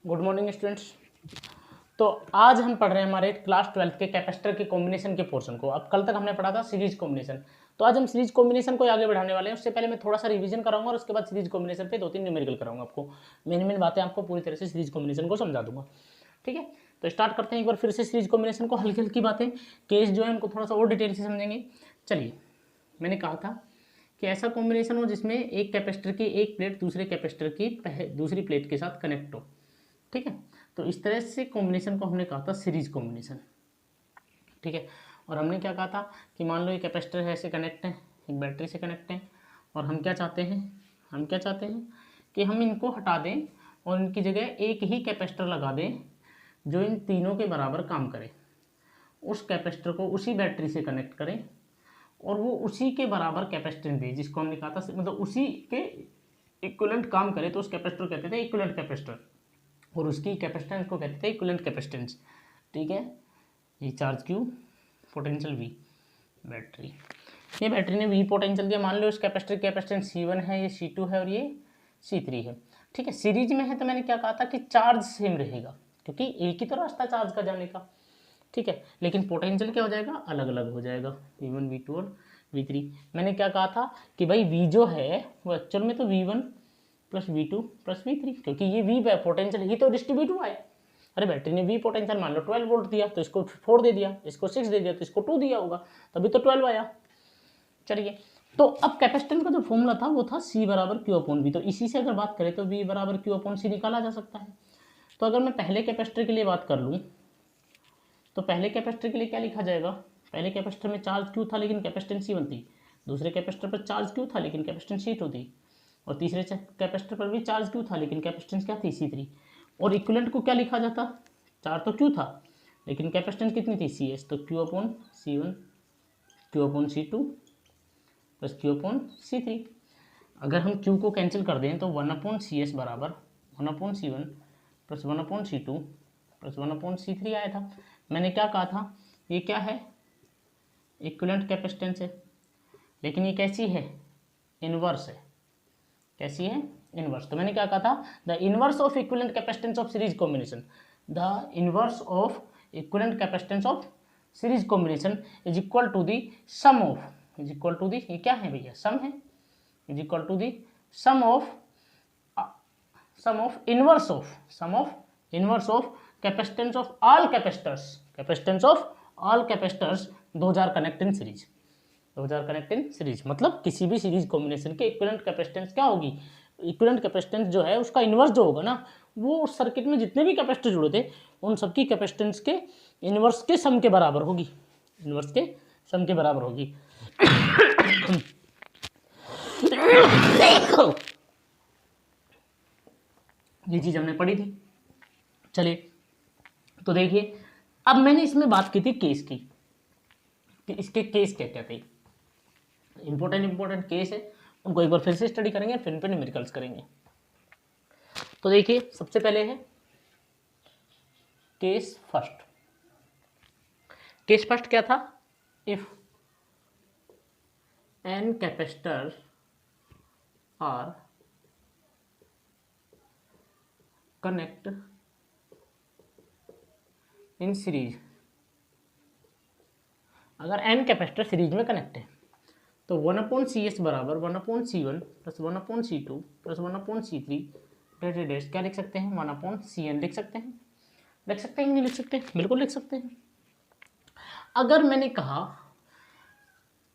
Good morning students. तो आज हम पढ़ रहे हैं हमारे क्लास 12th के कैपेसिटर के कॉम्बिनेशन के पोर्शन को। अब कल तक हमने पढ़ा था सीरीज कॉम्बिनेशन, तो आज हम सीरीज कॉम्बिनेशन को आगे बढ़ाने वाले हैं। उससे पहले मैं थोड़ा सा रिवीजन कराऊंगा और उसके बाद सीरीज कॉम्बिनेशन पे 2-3 न्यूमेरिकल कराऊंगा। आपको मेन बातें आपको पूरी तरह से सीरीज कॉम्बिनेशन को समझा दूंगा। ठीक है, तो स्टार्ट करते हैं एक बार फिर से सीरीज कॉम्बिनेशन को। हल्की हल्की बातें, केस जो है उनको थोड़ा सा और डिटेल से समझेंगे। चलिए, मैंने कहा था कि ऐसा कॉम्बिनेशन हो जिसमें एक कैपेसिटर की एक प्लेट दूसरे कैपेसिटर की दूसरी प्लेट के साथ कनेक्ट हो। ठीक है, तो इस तरह से कॉम्बिनेशन को हमने कहा था सीरीज कॉम्बिनेशन। ठीक है, और हमने क्या कहा था कि मान लो ये कैपेसिटर है, ऐसे कनेक्ट है, एक बैटरी से कनेक्ट है, और हम क्या चाहते हैं कि हम इनको हटा दें और इनकी जगह एक ही कैपेसिटर लगा दें जो इन तीनों के बराबर काम करे। उस कैपेसिटर को उसी बैटरी से कनेक्ट करें और वो उसी के बराबर कैपेसिटेंस दे, जिसको हमने कहा था मतलब उसी के इक्विवेलेंट काम करे, तो उस कैपेसिटर को कहते थे इक्विवेलेंट कैपेसिटर, और उसकी कैपेसिटेंस को कहते थे इक्विवेलेंट कैपेसिटेंस। ठीक है, ये charge Q, potential V, battery, ये बैटरी ने वी पोटेंशियल दिया। मान लो इस कैपेसिटर की कैपेसिटेंस C1 है, ये C2 है और ये C3 है। ठीक है, सीरीज में है तो मैंने क्या कहा था कि चार्ज सेम रहेगा, क्योंकि एक ही तो रास्ता चार्ज का जाने का। ठीक है, लेकिन पोटेंशियल क्या हो जाएगा, अलग अलग हो जाएगा, V1 V2 और V3। मैंने क्या कहा था कि भाई V जो है वो एक्चुअल में तो V1 plus V2 plus V3, क्योंकि ये V पोटेंशियल ही तो डिस्ट्रीब्यूट हुआ है। अरे बैटरी ने V पोटेंशियल मान लो 12 वोल्ट दिया तो इसको 4 दे दिया, इसको 6 दे दिया तो इसको 2 दिया होगा, तभी तो 12 आया। चलिए, तो अब कैपेसिटेंस का जो फॉर्मूला था वो था C बराबर Q अपॉन V। तो इसी से अगर बात करें तो V बराबर Q अपॉन C निकाला जा सकता है। तो अगर मैं पहले कैपेसिटर के लिए बात कर लूँ तो पहले कैपेसिटर के लिए क्या लिखा जाएगा, पहले कैपेसिटर में चार्ज Q था लेकिन कैपेसिटेंस C1 थी, दूसरे कैपेसिटर पर चार्ज Q था लेकिन कैपेसिटेंस C2 थी, और तीसरे कैपेसिटर पर भी चार्ज Q था लेकिन कैपेसिटेंस क्या थी, C3। और इक्विवेलेंट को क्या लिखा जाता, चार्ज तो Q था लेकिन कैपेसिटेंस कितनी थी, CS। तो Q upon C1 Q upon C2 plus Q upon C3। अगर हम Q को कैंसिल कर दें तो 1 अपॉन CS बराबर 1 upon C1 plus 1 upon C2 plus 1 upon C3 आया था। मैंने क्या कहा था, ये क्या है, इक्विवेलेंट कैपेसिटेंस है, लेकिन ये कैसी है, इनवर्स है। कैसी है, इनवर्स। तो मैंने क्या कहा था, the inverse of equivalent capacitance of series combination, the inverse of equivalent capacitance of series combination is equal to the sum of, is equal to the, ये क्या है भैया, सम है, is equal to the sum of inverse of capacitance of all capacitors, capacitance of all capacitors, those are connect in series, those are connect in series. मतलब किसी भी series combination के equivalent capacitance क्या होगी, equivalent capacitance जो है उसका inverse जो होगा ना, वो उस सर्किट में जितने भी कैपेसिटर जुड़े थे उन सबकी कैपेसिटेंस के इन्वर्स के सम के बराबर होगी, इन्वर्स के सम के बराबर होगी। ये चीज हमने पढ़ी थी। चलिए, तो देखिए, अब मैंने इसमें बात की थी केस की, कि इसके केस क्या क्या थे, इंपॉर्टेंट केस है, उनको एक बार फिर से स्टडी करेंगे, फिर पे न्यूमेरिकल्स करेंगे। तो देखिए, सबसे पहले है केस फर्स्ट। केस फर्स्ट क्या था, if n capacitor are connect in series, अगर n कैपेसिटर सीरीज में कनेक्ट है तो 1 अपॉन CS बराबर 1 upon C1 plus 1 upon C2 plus 1 upon C3 that क्या लिख सकते हैं, 1 अपॉन CN लिख सकते हैं। लिख सकते हैं कि नहीं लिख सकते, बिल्कुल लिख सकते हैं। अगर मैंने कहा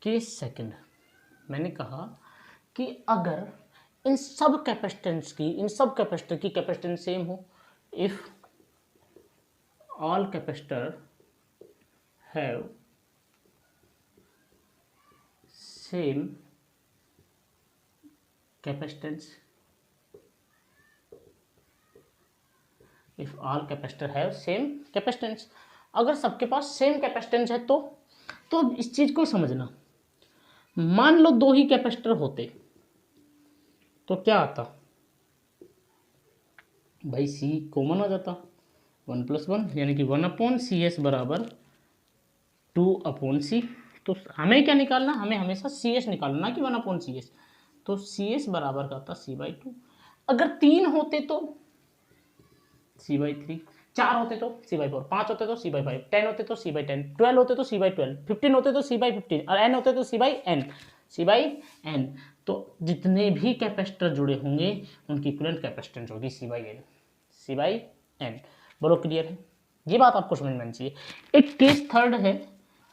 कि सेकंड, मैंने कहा कि अगर इन सब कैपेसिटर की कैपेसिटेंस सेम हो, if all capacitor have same capacitance, if all capacitor have same capacitance, अगर सबके पास सेम कैपेसिटेंस है तो इस चीज को समझना, मान लो दो ही कैपेसिटर होते तो क्या आता भाई, C कॉमन हो जाता, 1 प्लस 1 यानी कि 1 अपॉन CS बराबर 2 अपॉन C। तो हमें क्या निकालना, हमें हमेशा CS निकालना, ना कि 1 अपॉन CS। तो CS बराबर का था C/2। अगर तीन होते तो C/3, 4 होते तो C/4, 5 होते तो C/5, 10 होते तो C/10, 12 होते तो C/12, 15 होते तो C/15 और n होते तो C/n, C/n। तो जितने भी कैपेसिटर जुड़े होंगे उनकी इक्विवेलेंट कैपेसिटेंस होगी C/n, C/n। बोलो क्लियर है? ये बात आपको समझ में आनी चाहिए। एक केस थर्ड है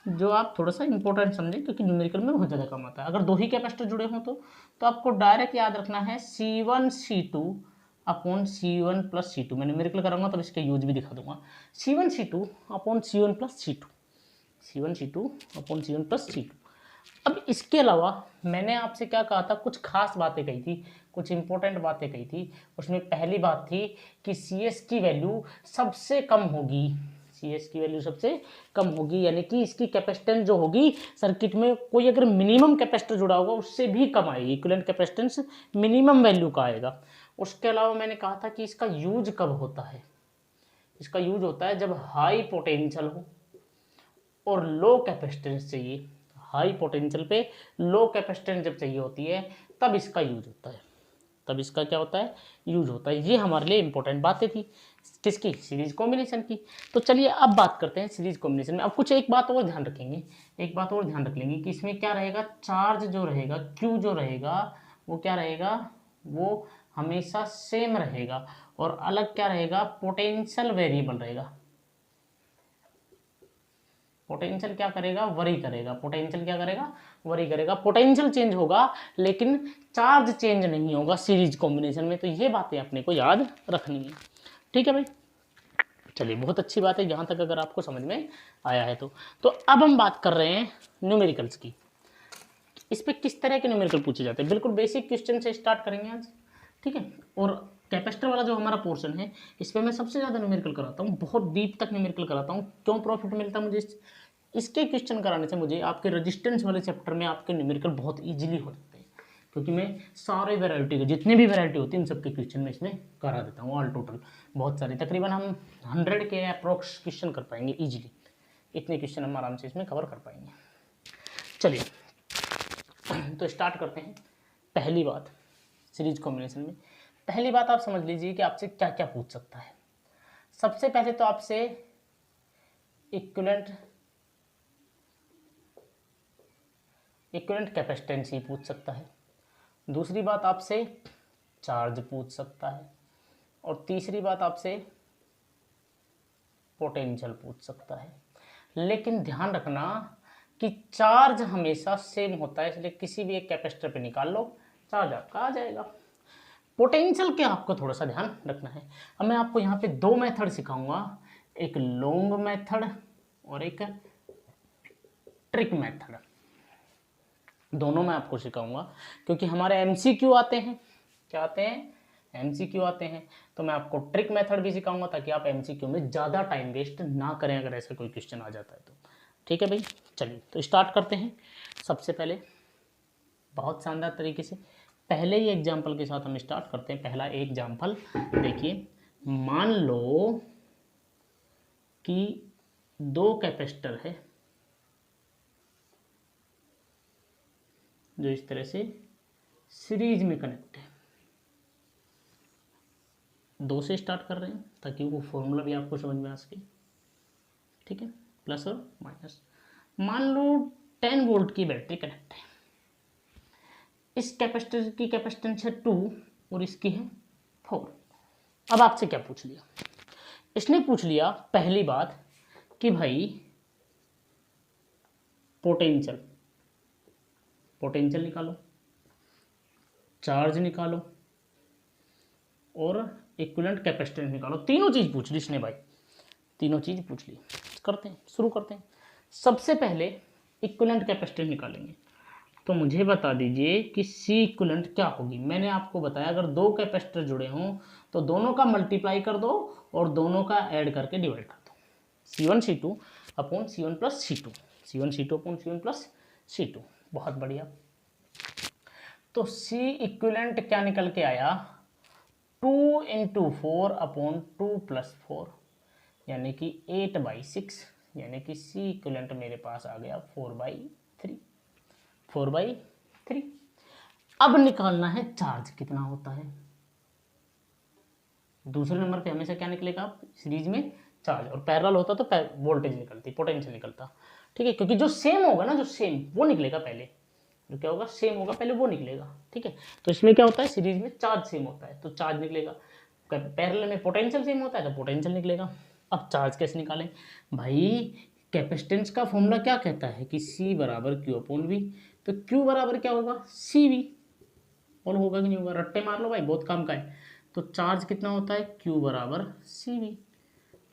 जो आप थोड़ा सा इंपॉर्टेंट समझें, क्योंकि न्यूमेरिकल में बहुत ज़्यादा कम आता है। अगर दो ही कैपेसिटर जुड़े हों तो आपको डायरेक्ट याद रखना है C1 C2 upon C1 plus C2। मैं न्यूमेरिकल कराऊंगा तब इसका यूज भी दिखा दूंगा। C1 C2 upon C1 plus C2, C1 C2 upon C1 plus C2। अब इसके अलावा मैंने आपसे क्या कहा था, कुछ खास बातें कही थी, कुछ इंपॉर्टेंट बातें कही थी। उसमें पहली बात थी कि CS की वैल्यू सबसे कम होगी, CS की वैल्यू सबसे कम होगी, यानी कि इसकी कैपेसिटेंस जो होगी सर्किट में, कोई अगर मिनिमम कैपेसिटर जुड़ा होगा उससे भी कम आएगी, इक्विवेलेंट कैपेसिटेंस मिनिमम वैल्यू का आएगा। उसके अलावा मैंने कहा था कि इसका यूज कब होता है, इसका यूज होता है जब हाई पोटेंशियल हो और लो कैपेसिटेंस चाहिए। हाई पोटेंशियल पे लो कैपेसिटेंस जब चाहिए होती है तब इसका यूज होता है, तब इसका क्या होता है, यूज होता है। ये हमारे लिए इंपॉर्टेंट बातें थी किसकी, सीरीज कॉम्बिनेशन की। तो चलिए अब बात करते हैं सीरीज कॉम्बिनेशन में। अब कुछ एक बात और ध्यान रखेंगे, एक बात और ध्यान रख लेंगे कि इसमें क्या रहेगा, चार्ज जो रहेगा, Q जो रहेगा वो क्या रहेगा, वो हमेशा सेम रहेगा, और अलग क्या रहेगा, पोटेंशियल वेरिएबल रहेगा। पोटेंशियल क्या करेगा, वरी करेगा, पोटेंशियल क्या करेगा, वरी करेगा। पोटेंशियल चेंज होगा लेकिन चार्ज चेंज नहीं होगा सीरीज कॉम्बिनेशन में। तो ये बातें अपने को याद रखनी है, ठीक है भाई। चलिए बहुत अच्छी बात है यहाँ तक अगर आपको समझ में आया है तो अब हम बात कर रहे हैं न्यूमेरिकल्स की। इस पर किस तरह के न्यूमेरिकल पूछे जाते हैं, बिल्कुल बेसिक क्वेश्चन से स्टार्ट करेंगे आज, ठीक है। और कैपेसिटर वाला जो हमारा पोर्शन है इस पर मैं सबसे ज़्यादा न्यूमेरिकल कराता हूँ, बहुत डीप तक न्यूमेरिकल कराता हूँ। क्यों प्रॉफिट मिलता है मुझे इसके क्वेश्चन कराने से, मुझे आपके रेजिस्टेंस वाले चैप्टर में आपके न्यूमेरिकल बहुत ईजिली हो जाते हैं, क्योंकि मैं सारे वैरायटी के जितने भी वैरायटी होती है इन सबके क्वेश्चन में इसमें करा देता हूँ, ऑल टोटल बहुत सारे, तकरीबन हम 100 के अप्रोक्स क्वेश्चन कर पाएंगे ईजिली। इतने क्वेश्चन हम आराम से इसमें कवर कर पाएंगे। चलिए तो स्टार्ट करते हैं। पहली बात सीरीज कॉम्बिनेशन में, पहली बात आप समझ लीजिए कि आपसे क्या क्या पूछ सकता है। सबसे पहले तो आपसे इक्विवेलेंट कैपेसिटेंस ही पूछ सकता है। दूसरी बात आपसे चार्ज पूछ सकता है, और तीसरी बात आपसे पोटेंशियल पूछ सकता है। लेकिन ध्यान रखना कि चार्ज हमेशा सेम होता है, इसलिए किसी भी एक कैपेसिटर पे निकाल लो चार्ज आपका आ जाएगा। पोटेंशियल के आपको थोड़ा सा ध्यान रखना है। अब मैं आपको यहाँ पे दो मेथड सिखाऊंगा, एक लॉन्ग मेथड और एक ट्रिक मेथड। दोनों मैं आपको सिखाऊंगा क्योंकि हमारे MCQ आते हैं, क्या आते हैं, MCQ आते हैं। तो मैं आपको ट्रिक मेथड भी सिखाऊंगा ताकि आप MCQ में ज़्यादा टाइम वेस्ट ना करें अगर ऐसा कोई क्वेश्चन आ जाता है तो, ठीक है भाई। चलिए तो स्टार्ट करते हैं। सबसे पहले बहुत शानदार तरीके से पहले ही एग्जाम्पल के साथ हम स्टार्ट करते हैं। पहला एग्जाम्पल देखिए, मान लो कि दो कैपेसिटर है जो इस तरह से सीरीज में कनेक्ट है। दो से स्टार्ट कर रहे हैं ताकि वो फॉर्मूला भी आपको समझ में आ सके, ठीक है, प्लस और माइनस। मान लो 10 वोल्ट की बैटरी कनेक्ट है, इस कैपेसिटर की कैपेसिटेंस है 2 और इसकी है 4। अब आपसे क्या पूछ लिया, इसने पूछ लिया पहली बात कि भाई पोटेंशियल निकालो, चार्ज निकालो और इक्विवेलेंट कैपेसिटेंस निकालो। तीनों चीज़ पूछ ली इसने भाई, तीनों चीज़ पूछ ली। करते हैं, शुरू करते हैं। सबसे पहले इक्विवेलेंट कैपेसिटेंस निकालेंगे, तो मुझे बता दीजिए कि C इक्विवेलेंट क्या होगी। मैंने आपको बताया अगर दो कैपेसिटर जुड़े हों तो दोनों का मल्टीप्लाई कर दो और दोनों का ऐड करके डिवाइड कर दो। C1 C2 upon C1 plus C2, C1 C2 upon C1 plus C2। बहुत बढ़िया। तो C इक्विवेलेंट क्या निकल के आया, 2 × 4 अपॉन 2 + 4 यानी कि 8/6, यानी कि C इक्विवेलेंट मेरे पास आ गया 4/3, 4/3। अब निकालना है चार्ज कितना होता है। दूसरे नंबर पे हमेशा क्या निकलेगा सीरीज में, चार्ज, और पैरेलल होता तो वोल्टेज निकलती, पोटेंशियल निकलता। ठीक है, क्योंकि जो सेम होगा ना, जो सेम वो निकलेगा पहले, जो क्या होगा सेम होगा पहले वो निकलेगा। ठीक है, तो इसमें क्या होता है सीरीज में चार्ज सेम होता है तो चार्ज निकलेगा, पैरेलल में पोटेंशियल सेम होता है तो पोटेंशियल निकलेगा। अब चार्ज कैसे निकालें भाई, कैपेसिटेंस का फॉर्मूला क्या कहता है कि C बराबर क्यू अपॉन वी, तो Q बराबर क्या होगा सी वी, और होगा कि नहीं होगा, रट्टे मार लो भाई बहुत काम का है। तो चार्ज कितना होता है Q बराबर सी वी,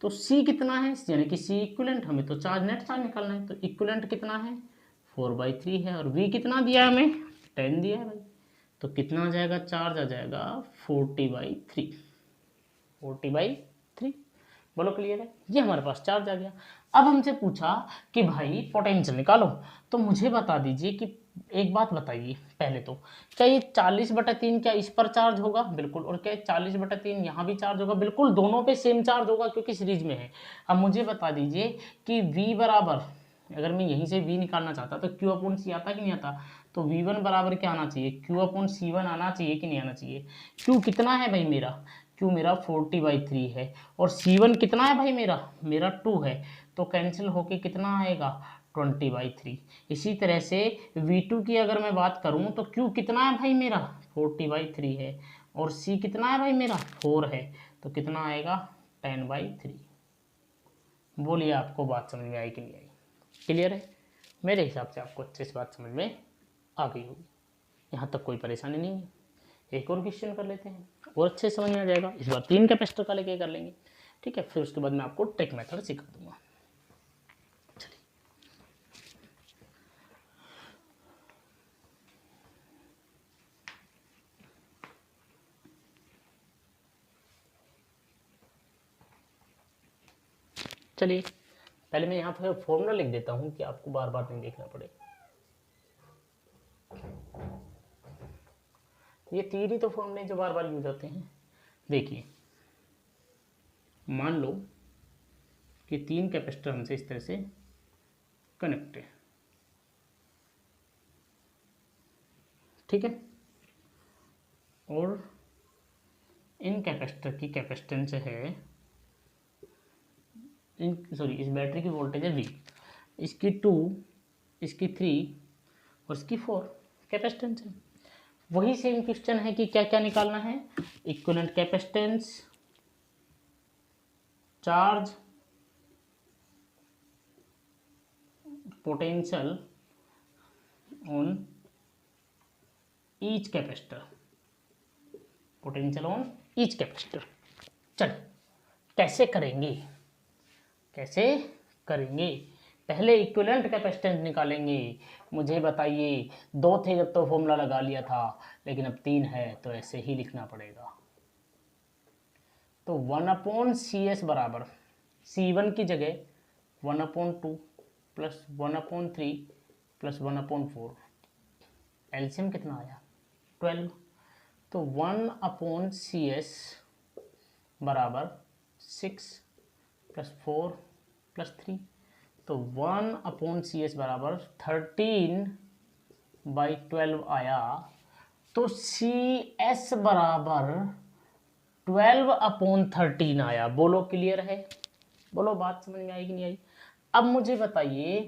तो C कितना है यानी कि C इक्विवेलेंट, हमें तो चार्ज नेट चार्ज निकालना है, तो इक्विवेलेंट कितना है 4/3 है, और V कितना दिया है हमें 10 दिया है भाई, तो कितना आ जाएगा चार्ज आ जाएगा 40/3, 40/3। बोलो क्लियर है, ये हमारे पास चार्ज आ गया। अब हमसे पूछा कि भाई पोटेंशियल निकालो, तो मुझे बता दीजिए कि एक बात बताइए पहले तो, क्या ये 40/3 क्या इस पर चार्ज होगा, बिल्कुल, और क्या 40/3 यहाँ भी चार्ज होगा, बिल्कुल, दोनों पे सेम चार्ज होगा क्योंकि सीरीज में है। अब मुझे बता दीजिए कि V बराबर, अगर मैं यहीं से V निकालना चाहता तो Q अपॉन C आता कि नहीं आता, तो V1 बराबर क्या आना चाहिए Q अपॉन C1 आना चाहिए कि नहीं आना चाहिए। Q कितना है भाई मेरा, Q मेरा 40/3 है, और C1 कितना है भाई मेरा 2 है, तो कैंसिल होके कितना आएगा 20/3। इसी तरह से V2 की अगर मैं बात करूं तो Q कितना है भाई मेरा 40/3 है, और C कितना है भाई मेरा 4 है, तो कितना आएगा 10/3। बोलिए आपको बात समझ में आई कि नहीं आई, क्लियर है। मेरे हिसाब से आपको अच्छे से बात समझ में आ गई होगी, यहाँ तक कोई परेशानी नहीं है। एक और क्वेश्चन कर लेते हैं और अच्छे से समझ में आ जाएगा, इस बार 3 कैपेसिटर का लेके कर लेंगे। ठीक है, फिर उसके बाद मैं आपको ट्रिक मेथड सिखा दूंगा। चलिए पहले मैं यहाँ पर फॉर्मूला लिख देता हूँ कि आपको बार बार नहीं देखना पड़े। ये 3 ही तो फॉर्मूले जो बार बार यूज होते हैं। देखिए मान लो कि 3 कैपेसिटर हमसे इस तरह से कनेक्ट है, ठीक है, और इन कैपेसिटर की कैपेसिटेंस है, इस बैटरी की वोल्टेज है V, इसकी 2, इसकी 3 और इसकी 4 कैपेसिटेंस है। वही सेम क्वेश्चन है कि क्या क्या निकालना है, equivalent capacitance, charge, potential on each capacitor, potential on each capacitor. चल कैसे करेंगे, कैसे करेंगे, पहले इक्विवेलेंट कैपेसिटेंस निकालेंगे। मुझे बताइए 2 थे जब तो फॉर्मूला लगा लिया था, लेकिन अब 3 है तो ऐसे ही लिखना पड़ेगा। तो 1/CS बराबर C1 की जगह 1/2 प्लस 1/3 प्लस 1/4, एलसीएम कितना आया 12, तो 1/CS बराबर 6 प्लस 4 प्लस 3, तो 1/CS बराबर 13/12 आया। तो CS बराबर 12/13 आया। बोलो क्लियर है, बोलो बात समझ में आई कि नहीं आई। अब मुझे बताइए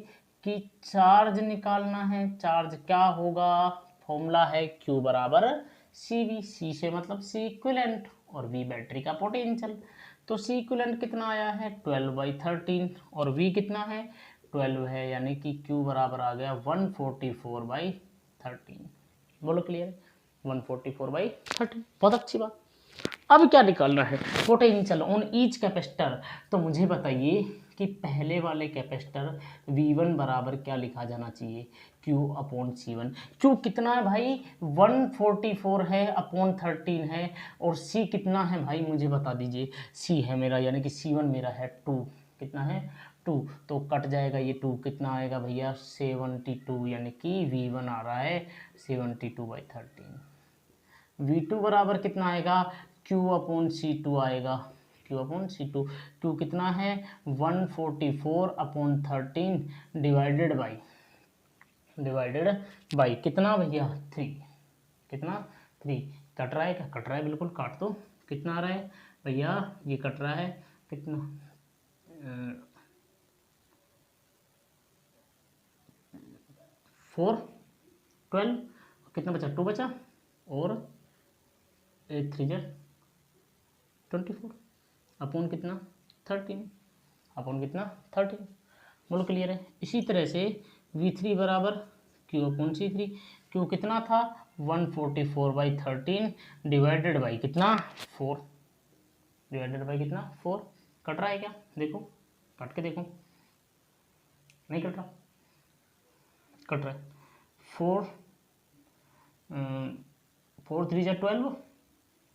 कि चार्ज निकालना है, चार्ज क्या होगा, फॉर्मूला है Q बराबर CV, C से मतलब C इक्विवेलेंट और V बैटरी का पोटेंशियल। तो C इक्विवेलेंट कितना आया है 12/13 और V कितना है 12 है, यानी कि Q बराबर आ गया 144/13। बोलो क्लियर है, 144/13, बहुत अच्छी बात। अब क्या निकालना है, पोटेंशियल ऑन ईच कैपेसिटर। तो मुझे बताइए कि पहले वाले कैपेसिटर V1 बराबर क्या लिखा जाना चाहिए Q/C1। Q कितना है भाई 144 है अपॉन 13 है, और C कितना है भाई मुझे बता दीजिए, C है मेरा यानी कि C1 मेरा है 2, कितना है 2, तो कट जाएगा ये 2, कितना आएगा भैया 72, यानी कि V1 आ रहा है 72/13। V2 बराबर कितना आएगा Q/C2 आएगा, Q/C2, Q कितना है 144/13 डिवाइडेड बाई कितना भैया 3, कितना 3, कट रहा है क्या, कट रहा है बिल्कुल, काट दो कितना आ रहा है भैया, ये कट रहा है कितना 4 12, कितना बचा 2 बचा, और 8 3 24 अपॉन कितना 13, अपॉन कितना 13। बोलो क्लियर है। इसी तरह से V3 बराबर Q अपॉन C3, Q कितना था 144/13 डिवाइडेड बाई कितना 4, डिवाइडेड बाई कितना 4। कट रहा है क्या, देखो काट के देखो, नहीं कट रहा, कट रहा है। 4 4 3 12,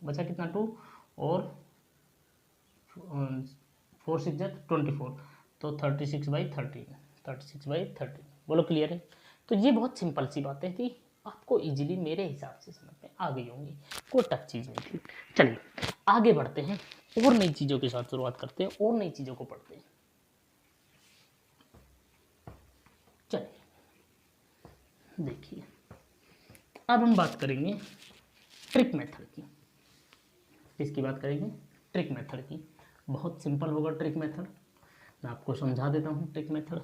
बचा कितना 2, और 4 6 24, तो 36/13, 36/13। बोलो क्लियर है। तो ये बहुत सिंपल सी बातें थी, आपको इजीली मेरे हिसाब से समझ में आ गई होंगी, कोई टफ चीज़ नहीं थी। चलिए आगे बढ़ते हैं, और नई चीज़ों के साथ शुरुआत करते हैं, और नई चीज़ों को पढ़ते हैं। चलिए देखिए, अब हम बात करेंगे ट्रिक मेथड की। किसकी बात करेंगे, ट्रिक मेथड की। बहुत सिंपल होगा ट्रिक मेथड, मैं आपको समझा देता हूँ। ट्रिक मेथड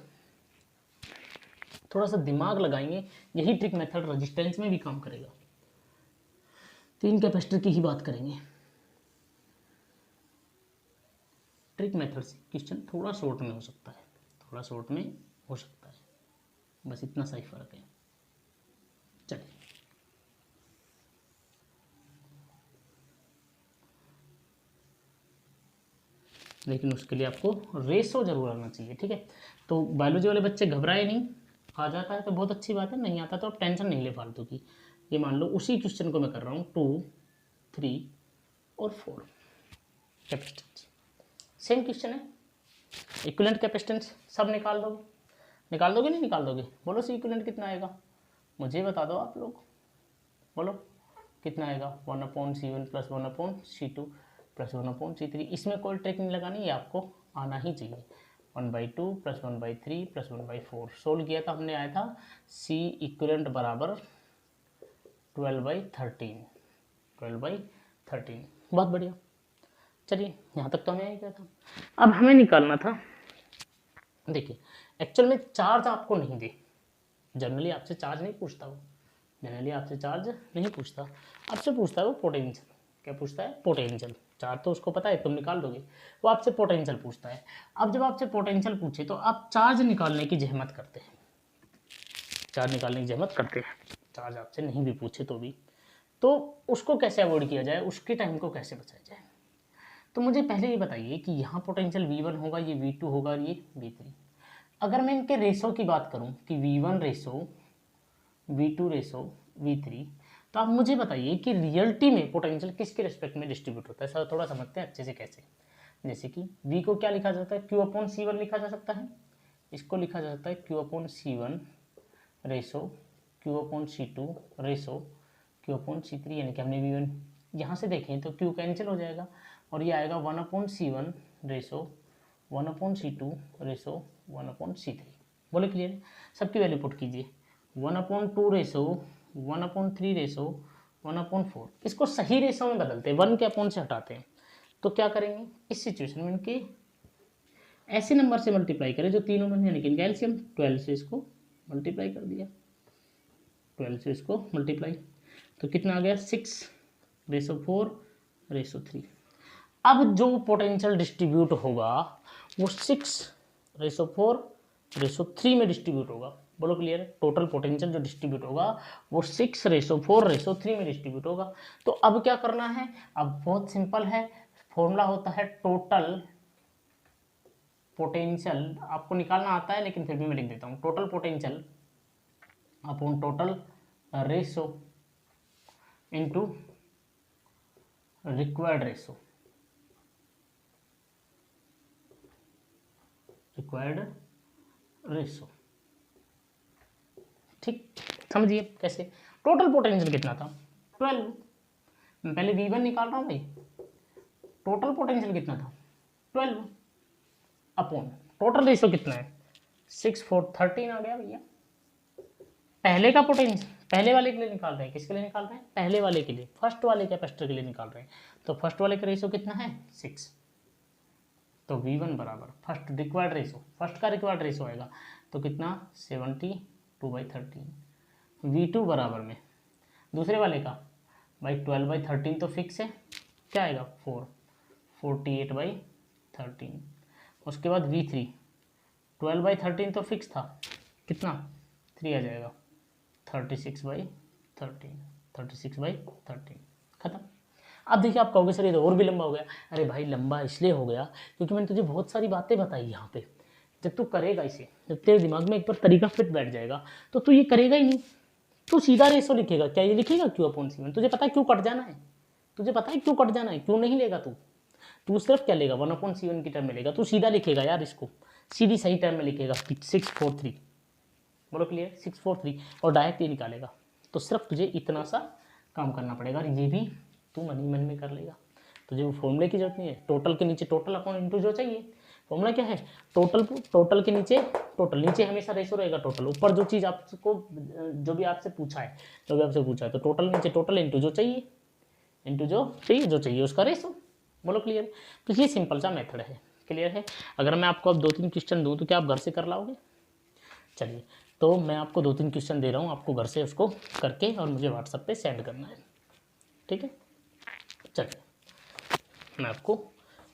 थोड़ा सा दिमाग लगाएंगे, यही ट्रिक मेथड रेजिस्टेंस में भी काम करेगा। 3 कैपेसिटर की ही बात करेंगे। ट्रिक मेथड से क्वेश्चन थोड़ा शॉर्ट में हो सकता है, थोड़ा शॉर्ट में हो सकता है, बस इतना सा ही फर्क है। चलिए लेकिन उसके लिए आपको रेशो जरूर आना चाहिए, ठीक है। तो बायोलॉजी वाले बच्चे घबराए नहीं, आ जाता है तो बहुत अच्छी बात है, नहीं आता तो आप टेंशन नहीं ले फालतू की। ये मान लो उसी क्वेश्चन को मैं कर रहा हूँ 2 3 और 4 कैपेसिटेंस, सेम क्वेश्चन है। इक्विवेलेंट कैपेसिटेंस सब निकाल दोगे, निकाल दोगे नहीं निकाल दोगे, बोलो सी इक्विवेलेंट कितना आएगा, मुझे बता दो आप लोग, बोलो कितना आएगा 1/C1 + 1/C2 + 1/C3। इसमें कोई ट्रिक नहीं लगानी, ये आपको आना ही चाहिए। 1/2 + 1/3 + 1/4 सोल्व किया था हमने, आया था C इक्विवेलेंट बराबर 12/13, 12/13। बहुत बढ़िया। चलिए यहाँ तक तो हमें आ गया था। अब हमें निकालना था, देखिए एक्चुअल में चार्ज आपको नहीं दे, जनरली आपसे चार्ज नहीं पूछता वो, जनरली आपसे चार्ज नहीं पूछता, आपसे पूछता है वो पोटेंशियल। क्या पूछता है, पोटेंशियल। चार्ज तो उसको पता है, तुम निकाल दोगे, वो आपसे पोटेंशियल पूछता है। अब जब आपसे पोटेंशियल पूछे तो आप चार्ज निकालने की जहमत करते हैं, चार्ज निकालने की जहमत करते हैं, चार्ज आपसे नहीं भी पूछे तो भी। तो उसको कैसे अवॉइड किया जाए, उसके टाइम को कैसे बचाया जाए। तो मुझे पहले ये बताइए कि यहाँ पोटेंशियल V1 होगा, ये V2 होगा, ये V3। अगर मैं इनके रेशो की बात करूँ कि V1 ratio V2 ratio V3, तो आप मुझे बताइए कि रियलिटी में पोटेंशियल किसके रिस्पेक्ट में डिस्ट्रीब्यूट होता है। सर थोड़ा समझते हैं अच्छे से कैसे। जैसे कि V को क्या लिखा जाता है, Q/C1 लिखा जा सकता है, इसको लिखा जा सकता है Q/C1 ratio Q/C2 ratio Q/C3, यानी कि हमने V1 यहाँ से देखें तो Q कैंसिल हो जाएगा, और ये आएगा 1/C1 ratio 1/C2 ratio 1/C3। बोले क्लियर, सबकी वैल्यू पुट कीजिए। 1/2 रेशो 1/3 रेशो 1/4, इसको सही रेशो में बदलते हैं, 1 के अपॉन से हटाते हैं। तो क्या करेंगे इस सिचुएशन में, इनके ऐसे नंबर से मल्टीप्लाई करें जो तीनों में है, लेकिन कैल्शियम 12 से इसको मल्टीप्लाई कर दिया, 12 से इसको मल्टीप्लाई, तो कितना आ गया 6/4/3। अब जो पोटेंशियल डिस्ट्रीब्यूट होगा वो 6/4/3 में डिस्ट्रीब्यूट होगा। बोलो क्लियर है, टोटल पोटेंशियल जो डिस्ट्रीब्यूट होगा वो 6/4/3 में डिस्ट्रीब्यूट होगा। तो अब क्या करना है, अब बहुत सिंपल है, फॉर्मूला होता है टोटल पोटेंशियल, आपको निकालना आता है लेकिन फिर भी मैं लिख देता हूँ, total potential upon total ratio into required ratio, required ratio. ठीक, समझिए कैसे। टोटल पोटेंशियल कितना था 12, मैं पहले V1 निकाल रहा हूँ भाई, टोटल पोटेंशियल कितना था 12 अपॉन टोटल रेशो कितना है 6/4/13 आ गया भैया। पहले का पोटेंशियल पहले वाले के लिए निकाल रहे हैं, किसके लिए निकाल रहे हैं, पहले वाले के लिए, फर्स्ट वाले कैपेसिटर के लिए निकाल रहे हैं। तो फर्स्ट वाले का रेशो कितना है 6, तो V1 बराबर फर्स्ट रिक्वायर्ड रेशो, फर्स्ट का रिक्वायर्ड रेशो आएगा तो कितना 72/13। V2 बराबर में दूसरे वाले का भाई 12/13 तो फिक्स है, क्या आएगा 4, 48/13। उसके बाद V3 12/13 तो फिक्स था, कितना 3 आ जाएगा 36/13, 36/13 खत्म। अब देखिए आप कहोगे सर ये तो और भी लंबा हो गया। अरे भाई लंबा इसलिए हो गया क्योंकि मैंने तुझे बहुत सारी बातें बताई यहाँ पे। जब तू करेगा इसे, जब तेरे दिमाग में एक बार तरीका फिट बैठ जाएगा तो तू ये करेगा ही नहीं, तू सीधा रेशो लिखेगा। क्या ये लिखेगा Q/C1? तुझे पता है क्यों कट जाना है, तुझे पता है क्यों कट जाना है, क्यों नहीं लेगा तू, तू सिर्फ क्या लेगा 1/C1 की टर्म में लेगा। तू सीधा लिखेगा यार, इसको सीधी सही टर्म में लिखेगा 643, बोलो क्लियर 643, और डायरेक्ट ये निकालेगा। तो सिर्फ तुझे इतना सा काम करना पड़ेगा, और ये भी तू मन ही मन में कर लेगा। तुझे वो फॉर्मूले की जरूरत नहीं है। टोटल के नीचे टोटल अपॉन इंटू जो चाहिए, फॉर्मूला क्या है टोटल के नीचे टोटल, नीचे हमेशा रेशो रहेगा टोटल, ऊपर जो चीज़ आपको जो भी आपसे पूछा है तो टोटल नीचे टोटल इंटू जो चाहिए उसका रेशो। बोलो क्लियर। तो ये सिंपल सा मेथड है, क्लियर है। अगर मैं आपको अब 2-3 क्वेश्चन दूँ तो क्या आप घर से कर लाओगे? चलिए, तो मैं आपको 2-3 क्वेश्चन दे रहा हूँ, आपको घर से उसको करके और मुझे व्हाट्सएप पे सेंड करना है, ठीक है। चलिए मैं आपको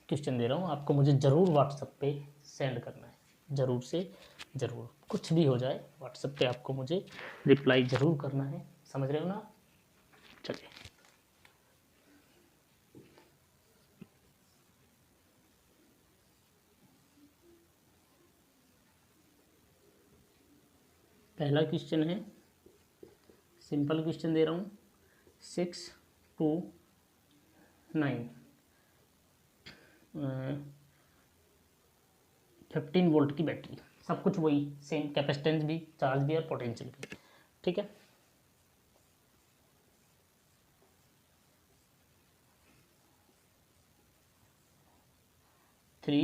क्वेश्चन दे रहा हूँ, आपको मुझे ज़रूर व्हाट्सएप पे सेंड करना है, ज़रूर से ज़रूर, कुछ भी हो जाए व्हाट्सएप पे आपको मुझे रिप्लाई ज़रूर करना है, समझ रहे हो ना? चलिए पहला क्वेश्चन है, सिंपल क्वेश्चन दे रहा हूँ, 6 to 9 15 वोल्ट की बैटरी, सब कुछ वही सेम, कैपेसिटेंस भी, चार्ज भी और पोटेंशियल भी, ठीक है। थ्री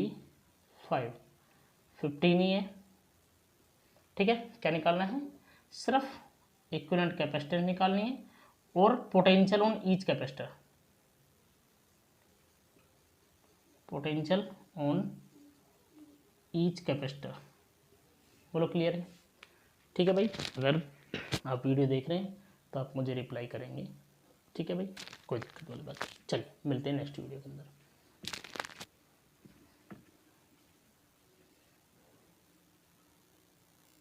5 15 ही है, ठीक है। क्या निकालना है? सिर्फ इक्विवेलेंट कैपेसिटेंस निकालनी है और potential on each capacitor, potential on each capacitor, बोलो क्लियर है? ठीक है भाई, अगर आप वीडियो देख रहे हैं तो आप मुझे रिप्लाई करेंगे, ठीक है भाई, कोई दिक्कत वाली बात नहीं। चलिए मिलते हैं नेक्स्ट वीडियो के अंदर।